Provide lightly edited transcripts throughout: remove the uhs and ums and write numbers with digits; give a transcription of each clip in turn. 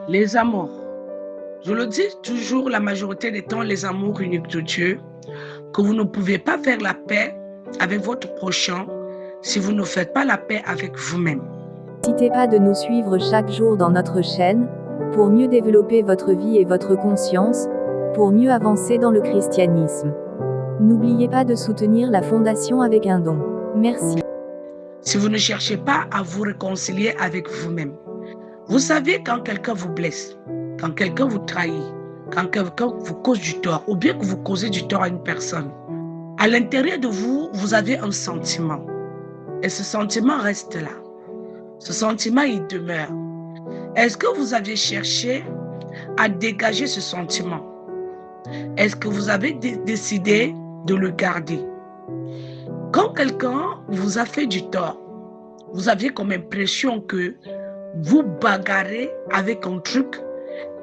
Les amours. Je le dis toujours la majorité des temps, les amours uniques de Dieu, que vous ne pouvez pas faire la paix avec votre prochain si vous ne faites pas la paix avec vous-même. N'hésitez pas de nous suivre chaque jour dans notre chaîne, pour mieux développer votre vie et votre conscience, pour mieux avancer dans le christianisme. N'oubliez pas de soutenir la fondation avec un don. Merci. Si vous ne cherchez pas à vous réconcilier avec vous-même, vous savez quand quelqu'un vous blesse, quand quelqu'un vous trahit, quand quelqu'un vous cause du tort, ou bien que vous causez du tort à une personne, à l'intérieur de vous, vous avez un sentiment. Et ce sentiment reste là. Ce sentiment, il demeure. Est-ce que vous avez cherché à dégager ce sentiment? Est-ce que vous avez décidé de le garder? Quand quelqu'un vous a fait du tort, vous aviez comme impression que vous bagarrez avec un truc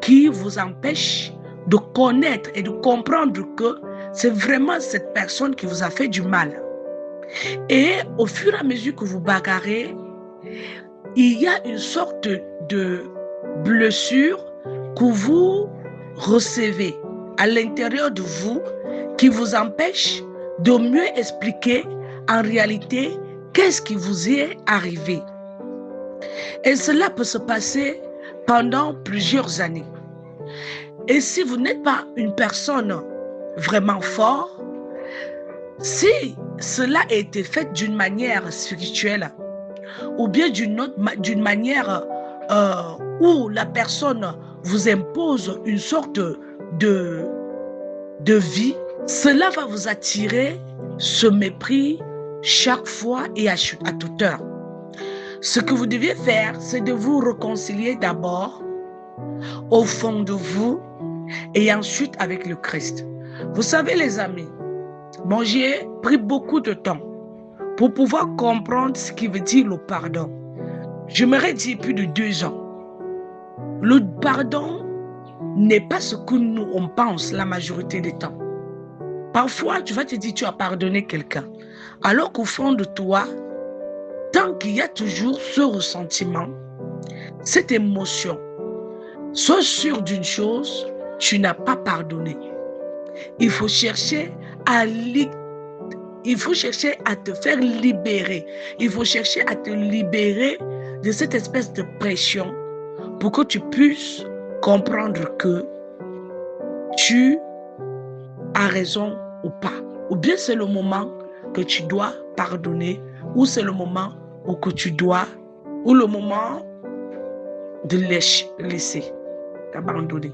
qui vous empêche de connaître et de comprendre que c'est vraiment cette personne qui vous a fait du mal. Et au fur et à mesure que vous bagarrez, il y a une sorte de blessure que vous recevez à l'intérieur de vous qui vous empêche de mieux expliquer en réalité qu'est-ce qui vous est arrivé. Et cela peut se passer pendant plusieurs années. Et si vous n'êtes pas une personne vraiment forte, si cela a été fait d'une manière spirituelle ou bien d'une manière où la personne vous impose une sorte de vie, cela va vous attirer ce mépris chaque fois et à toute heure. Ce que vous devez faire, c'est de vous réconcilier d'abord au fond de vous et ensuite avec le Christ. Vous savez les amis, moi j'ai pris beaucoup de temps pour pouvoir comprendre ce qui veut dire le pardon. J'aimerais dire plus de 2 ans. Le pardon n'est pas ce que nous on pense la majorité des temps. Parfois, tu vas te dire tu as pardonné quelqu'un, alors qu'au fond de toi, tant qu'il y a toujours ce ressentiment, cette émotion, sois sûr d'une chose, tu n'as pas pardonné. Il faut chercher à te faire libérer. Il faut chercher à te libérer de cette espèce de pression pour que tu puisses comprendre que tu as raison ou pas. Ou bien c'est le moment que tu dois pardonner, ou c'est le moment ou le moment de laisser, d'abandonner.